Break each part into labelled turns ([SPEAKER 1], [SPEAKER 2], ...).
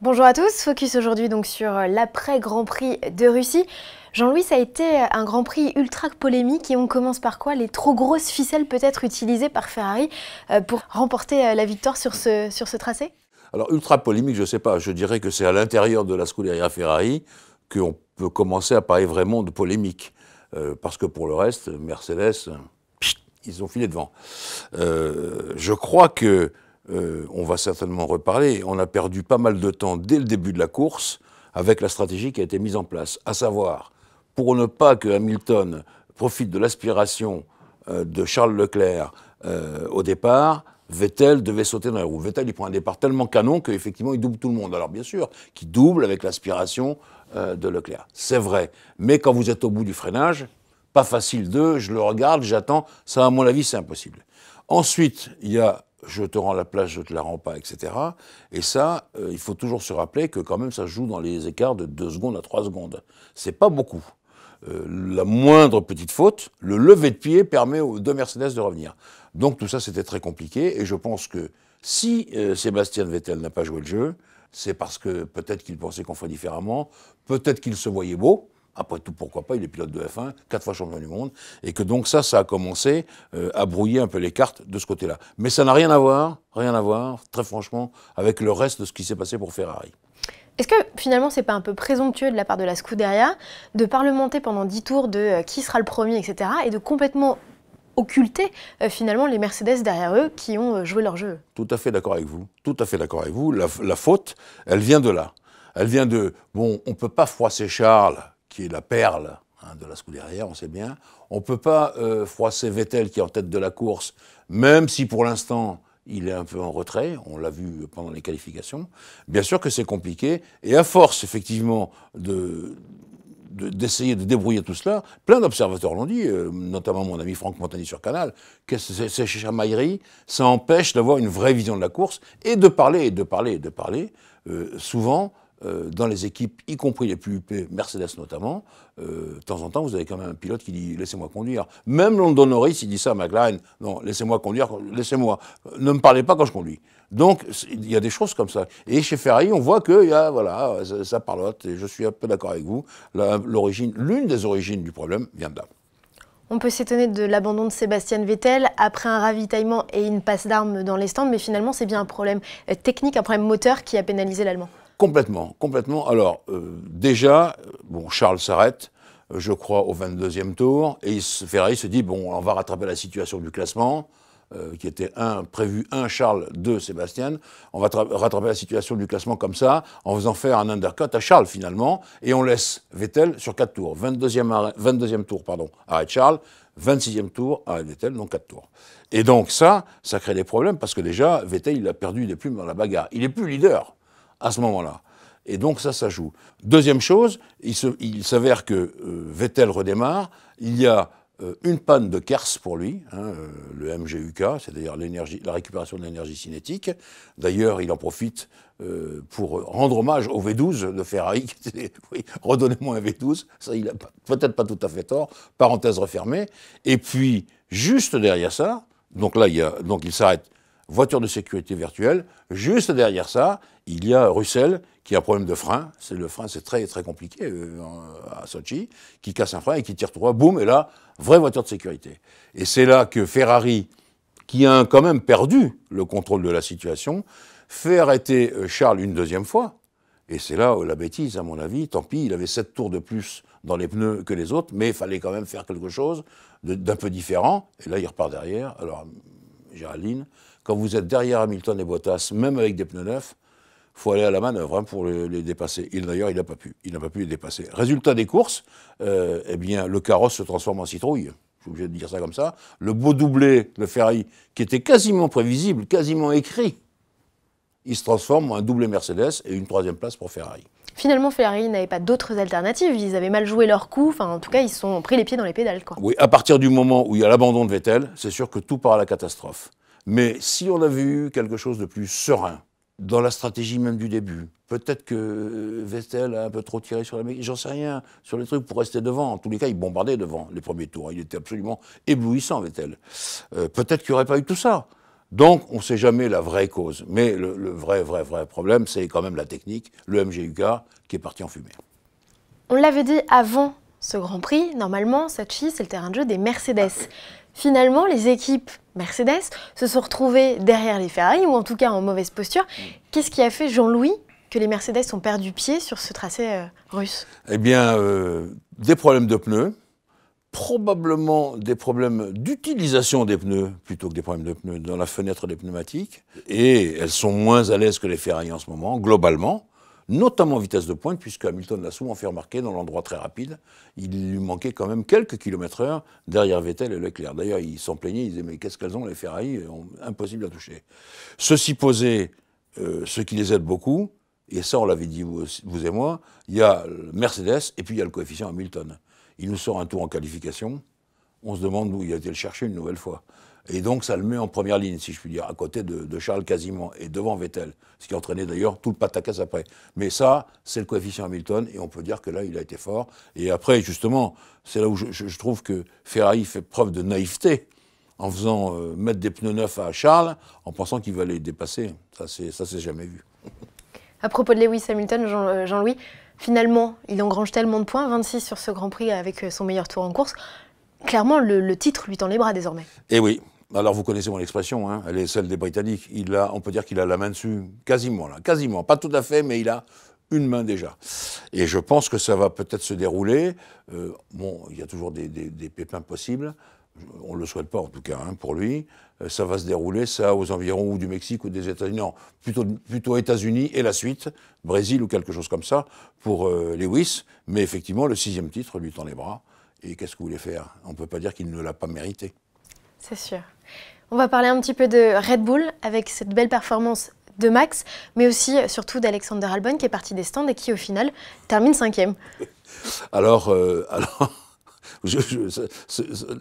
[SPEAKER 1] Bonjour à tous, focus aujourd'hui donc sur l'après-Grand Prix de Russie. Jean-Louis, ça a été un Grand Prix ultra polémique et on commence par quoi? Les trop grosses ficelles peut-être utilisées par Ferrari pour remporter la victoire sur ce tracé?
[SPEAKER 2] Alors, ultra polémique, je ne sais pas. Je dirais que c'est à l'intérieur de la Scuderia Ferrari qu'on peut commencer à parler vraiment de polémique. Parce que pour le reste, Mercedes, ils ont filé devant. Je crois que on va certainement reparler. On a perdu pas mal de temps dès le début de la course avec la stratégie qui a été mise en place. À savoir, pour ne pas que Hamilton profite de l'aspiration de Charles Leclerc au départ, Vettel devait sauter dans les roues. Vettel, il prend un départ tellement canon qu'effectivement, il double tout le monde. Alors bien sûr, qu'il double avec l'aspiration de Leclerc. C'est vrai. Mais quand vous êtes au bout du freinage, pas facile je le regarde, j'attends. Ça, à mon avis, c'est impossible. Ensuite, il y a je te rends la place, je te la rends pas, etc. Et ça, il faut toujours se rappeler que quand même, ça se joue dans les écarts de 2 secondes à 3 secondes. C'est pas beaucoup. La moindre petite faute, le lever de pied permet aux deux Mercedes de revenir. Donc tout ça, c'était très compliqué. Et je pense que si Sébastien Vettel n'a pas joué le jeu, c'est parce que peut-être qu'il pensait qu'on ferait différemment, peut-être qu'il se voyait beau. Après tout, pourquoi pas, il est pilote de F1, 4 fois champion du monde, et que donc ça a commencé à brouiller un peu les cartes de ce côté-là. Mais ça n'a rien à voir, très franchement, avec le reste de ce qui s'est passé pour Ferrari.
[SPEAKER 1] Est-ce que finalement c'est pas un peu présomptueux de la part de la Scuderia de parlementer pendant 10 tours de qui sera le premier, etc. et de complètement occulter finalement les Mercedes derrière eux qui ont joué leur jeu?
[SPEAKER 2] Tout à fait d'accord avec vous, tout à fait d'accord avec vous. La faute, elle vient de là. Elle vient de, bon, on ne peut pas froisser Charles, qui est la perle de la Scuderia, on sait bien. On ne peut pas froisser Vettel, qui est en tête de la course, même si pour l'instant, il est un peu en retrait, on l'a vu pendant les qualifications. Bien sûr que c'est compliqué, et à force, effectivement, d'essayer de débrouiller tout cela, plein d'observateurs l'ont dit, notamment mon ami Franck Montagny sur Canal, que ces chamailleries, ça empêche d'avoir une vraie vision de la course, et de parler, et de parler, et de parler. Souvent, dans les équipes, y compris les plus huppées, Mercedes notamment, de temps en temps, vous avez quand même un pilote qui dit « laissez-moi conduire ». Même Lando Norris, il dit ça à McLaren « non, laissez-moi conduire, laissez-moi, ne me parlez pas quand je conduis ». Donc, il y a des choses comme ça. Et chez Ferrari, on voit que voilà, ça parlote, et je suis un peu d'accord avec vous, l'une des origines du problème vient de là.
[SPEAKER 1] On peut s'étonner de l'abandon de Sébastien Vettel après un ravitaillement et une passe d'armes dans les stands, mais finalement c'est bien un problème technique, un problème moteur qui a pénalisé l'Allemand.
[SPEAKER 2] Complètement, complètement. Alors, déjà, bon, Charles s'arrête, je crois, au 22e tour, et Ferrari se dit, bon, on va rattraper la situation du classement, qui était prévu 1 Charles, 2 Sébastien. On va rattraper la situation du classement comme ça, en faisant faire un undercut à Charles, finalement, et on laisse Vettel sur 4 tours. 22e tour, pardon, arrête Charles, 26e tour, arrête Vettel, donc 4 tours. Et donc ça crée des problèmes, parce que déjà, Vettel, il a perdu des plumes dans la bagarre. Il n'est plus leader à ce moment-là. Et donc ça joue. Deuxième chose, il s'avère que Vettel redémarre, il y a une panne de KERS pour lui, le MGUK, c'est-à-dire la récupération de l'énergie cinétique. D'ailleurs, il en profite pour rendre hommage au V12 de Ferrari, qui était, oui, redonnez-moi un V12, ça il n'a peut-être pas tout à fait tort, parenthèse refermée. Et puis, juste derrière ça, donc là, il s'arrête. Voiture de sécurité virtuelle. Juste derrière ça, il y a Russell qui a un problème de frein. Le frein, c'est très, très compliqué à Sochi, qui casse un frein et qui tire droit, boum, et là, vraie voiture de sécurité. Et c'est là que Ferrari, qui a quand même perdu le contrôle de la situation, fait arrêter Charles une deuxième fois. Et c'est là la bêtise, à mon avis. Tant pis, il avait 7 tours de plus dans les pneus que les autres, mais il fallait quand même faire quelque chose d'un peu différent. Et là, il repart derrière. Alors, Géraldine, quand vous êtes derrière Hamilton et Bottas, même avec des pneus neufs, il faut aller à la manœuvre pour les dépasser. Et d'ailleurs, il n'a pas pu. Il n'a pas pu les dépasser. Résultat des courses, eh bien, le carrosse se transforme en citrouille. Je suis obligé de dire ça comme ça. Le beau doublé de Ferrari, qui était quasiment prévisible, quasiment écrit, il se transforme en un doublé Mercedes et une 3e place pour Ferrari.
[SPEAKER 1] Finalement, Ferrari n'avait pas d'autres alternatives. Ils avaient mal joué leur coup. Enfin, en tout cas, ils se sont pris les pieds dans les pédales, quoi.
[SPEAKER 2] Oui, à partir du moment où il y a l'abandon de Vettel, c'est sûr que tout part à la catastrophe. Mais si on avait eu quelque chose de plus serein, dans la stratégie même du début, peut-être que Vettel a un peu trop tiré sur la mécanique, j'en sais rien, sur les trucs pour rester devant. En tous les cas, il bombardait devant les premiers tours. Il était absolument éblouissant, Vettel. Peut-être qu'il n'y aurait pas eu tout ça. Donc, on ne sait jamais la vraie cause. Mais le vrai problème, c'est quand même la technique, le MGUK, qui est parti en fumée.
[SPEAKER 1] On l'avait dit avant ce Grand Prix, normalement, Sochi, c'est le terrain de jeu des Mercedes. Finalement, les équipes Mercedes se sont retrouvées derrière les Ferrari, ou en tout cas en mauvaise posture. Qu'est-ce qui a fait, Jean-Louis, que les Mercedes ont perdu pied sur ce tracé russe?
[SPEAKER 2] Eh bien, des problèmes de pneus, probablement des problèmes d'utilisation des pneus plutôt que des problèmes de pneus dans la fenêtre des pneumatiques. Et elles sont moins à l'aise que les Ferrari en ce moment, globalement, notamment en vitesse de pointe, puisque Hamilton l'a souvent fait remarquer dans l'endroit très rapide. Il lui manquait quand même quelques kilomètres/heure derrière Vettel et Leclerc. D'ailleurs, ils s'en plaignaient, ils disaient « mais qu'est-ce qu'elles ont les Ferrari, impossible à toucher ». Ceci posé, ce qui les aide beaucoup, et ça on l'avait dit vous et moi, il y a Mercedes et puis il y a le coefficient Hamilton. Il nous sort un tour en qualification, on se demande où il a été le chercher une nouvelle fois. Et donc ça le met en première ligne, si je puis dire, à côté de Charles quasiment, et devant Vettel, ce qui a entraîné d'ailleurs tout le pataquès après. Mais ça, c'est le coefficient Hamilton, et on peut dire que là, il a été fort. Et après, justement, c'est là où je trouve que Ferrari fait preuve de naïveté, en faisant mettre des pneus neufs à Charles, en pensant qu'il va les dépasser. Ça, c'est jamais vu.
[SPEAKER 1] À propos de Lewis Hamilton, Jean-Louis, finalement, il engrange tellement de points, 26 sur ce Grand Prix avec son meilleur tour en course. Clairement, le titre lui tend les bras désormais.
[SPEAKER 2] Eh oui. Alors vous connaissez mon expression, hein, elle est celle des Britanniques. On peut dire qu'il a la main dessus, quasiment, là, quasiment. Pas tout à fait, mais il a une main déjà. Et je pense que ça va peut-être se dérouler. Bon, il y a toujours des pépins possibles. On ne le souhaite pas en tout cas hein, pour lui. Ça va se dérouler, ça, aux environs ou du Mexique ou des États-Unis. Non, plutôt États-Unis et la suite, Brésil ou quelque chose comme ça, pour Lewis. Mais effectivement, le 6e titre lui tend les bras. Et qu'est-ce que vous voulez faire? On ne peut pas dire qu'il ne l'a pas mérité.
[SPEAKER 1] C'est sûr. On va parler un petit peu de Red Bull avec cette belle performance de Max, mais aussi surtout d'Alexander Albon qui est parti des stands et qui au final termine 5e.
[SPEAKER 2] Alors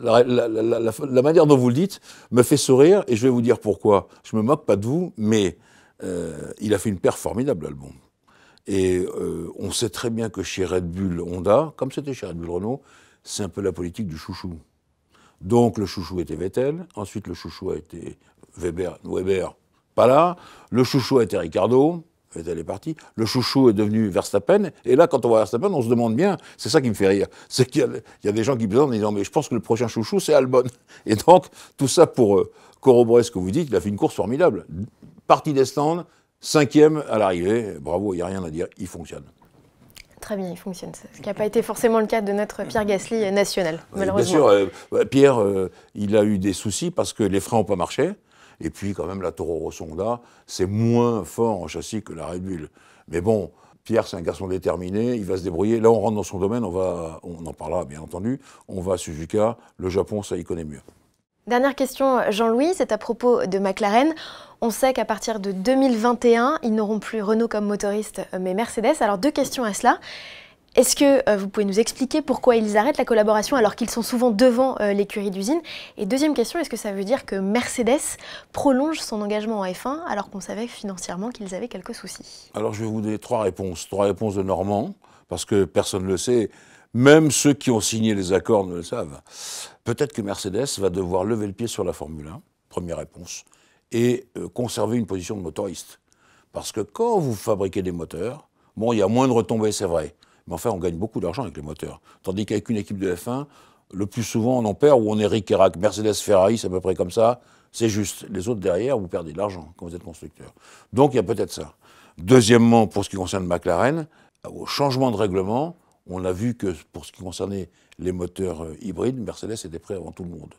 [SPEAKER 2] la manière dont vous le dites me fait sourire et je vais vous dire pourquoi. Je me moque pas de vous, mais il a fait une perf formidable, Albon. Et on sait très bien que chez Red Bull Honda, comme c'était chez Red Bull Renault, c'est un peu la politique du chouchou. Donc le chouchou était Vettel, ensuite le chouchou a été Weber, pas là, le chouchou a été Ricciardo, Vettel est parti, le chouchou est devenu Verstappen, et là quand on voit Verstappen, on se demande bien, c'est ça qui me fait rire, c'est qu'il y a des gens qui me disent en disant mais je pense que le prochain chouchou c'est Albon. Et donc tout ça pour corroborer ce que vous dites, il a fait une course formidable, parti des stands, 5e à l'arrivée, bravo, il n'y a rien à dire, il fonctionne.
[SPEAKER 1] Très bien, il fonctionne. Ce qui n'a pas été forcément le cas de notre Pierre Gasly national, malheureusement.
[SPEAKER 2] Bien sûr, Pierre, il a eu des soucis parce que les freins n'ont pas marché. Et puis, quand même, la Toro Rosso Honda, c'est moins fort en châssis que la Red Bull. Mais bon, Pierre, c'est un garçon déterminé, il va se débrouiller. Là, on rentre dans son domaine, on en parlera, bien entendu. On va à Suzuka, le Japon, ça, il connaît mieux.
[SPEAKER 1] Dernière question, Jean-Louis, c'est à propos de McLaren. On sait qu'à partir de 2021, ils n'auront plus Renault comme motoriste, mais Mercedes. Alors, deux questions à cela. Est-ce que vous pouvez nous expliquer pourquoi ils arrêtent la collaboration alors qu'ils sont souvent devant l'écurie d'usine? Et deuxième question, est-ce que ça veut dire que Mercedes prolonge son engagement en F1 alors qu'on savait financièrement qu'ils avaient quelques soucis?
[SPEAKER 2] Alors, je vais vous donner trois réponses de Normand, parce que personne ne le sait. Même ceux qui ont signé les accords ne le savent. Peut-être que Mercedes va devoir lever le pied sur la Formule 1, première réponse, et conserver une position de motoriste. Parce que quand vous fabriquez des moteurs, bon, il y a moins de retombées, c'est vrai, mais enfin, on gagne beaucoup d'argent avec les moteurs. Tandis qu'avec une équipe de F1, le plus souvent, on en perd ou on est ric et rac. Mercedes, Ferrari, c'est à peu près comme ça, c'est juste. Les autres derrière, vous perdez de l'argent quand vous êtes constructeur. Donc, il y a peut-être ça. Deuxièmement, pour ce qui concerne McLaren, au changement de règlement, on a vu que pour ce qui concernait les moteurs hybrides, Mercedes était prêt avant tout le monde.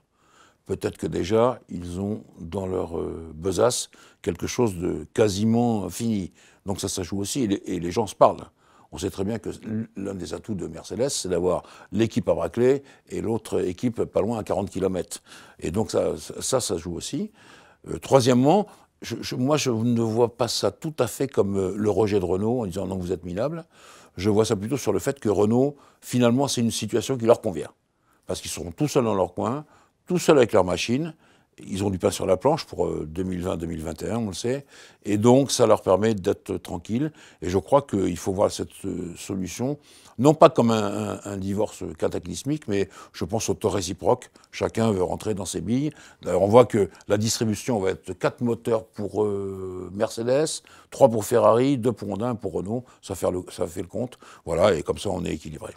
[SPEAKER 2] Peut-être que déjà, ils ont dans leur besace quelque chose de quasiment fini. Donc ça joue aussi, et les gens se parlent. On sait très bien que l'un des atouts de Mercedes, c'est d'avoir l'équipe à Brackley et l'autre équipe pas loin à 40 km. Et donc ça joue aussi. Troisièmement, moi je ne vois pas ça tout à fait comme le rejet de Renault en disant non, vous êtes minable. Je vois ça plutôt sur le fait que Renault, finalement, c'est une situation qui leur convient. Parce qu'ils sont tout seuls dans leur coin, tout seuls avec leur machine, ils ont du pain sur la planche pour 2020-2021, on le sait, et donc ça leur permet d'être tranquilles. Et je crois qu'il faut voir cette solution, non pas comme un divorce cataclysmique, mais je pense au tort réciproque. Chacun veut rentrer dans ses billes. D'ailleurs, on voit que la distribution va être 4 moteurs pour Mercedes, 3 pour Ferrari, 2 pour Honda, 1 pour Renault. Ça fait le compte. Voilà, et comme ça, on est équilibré.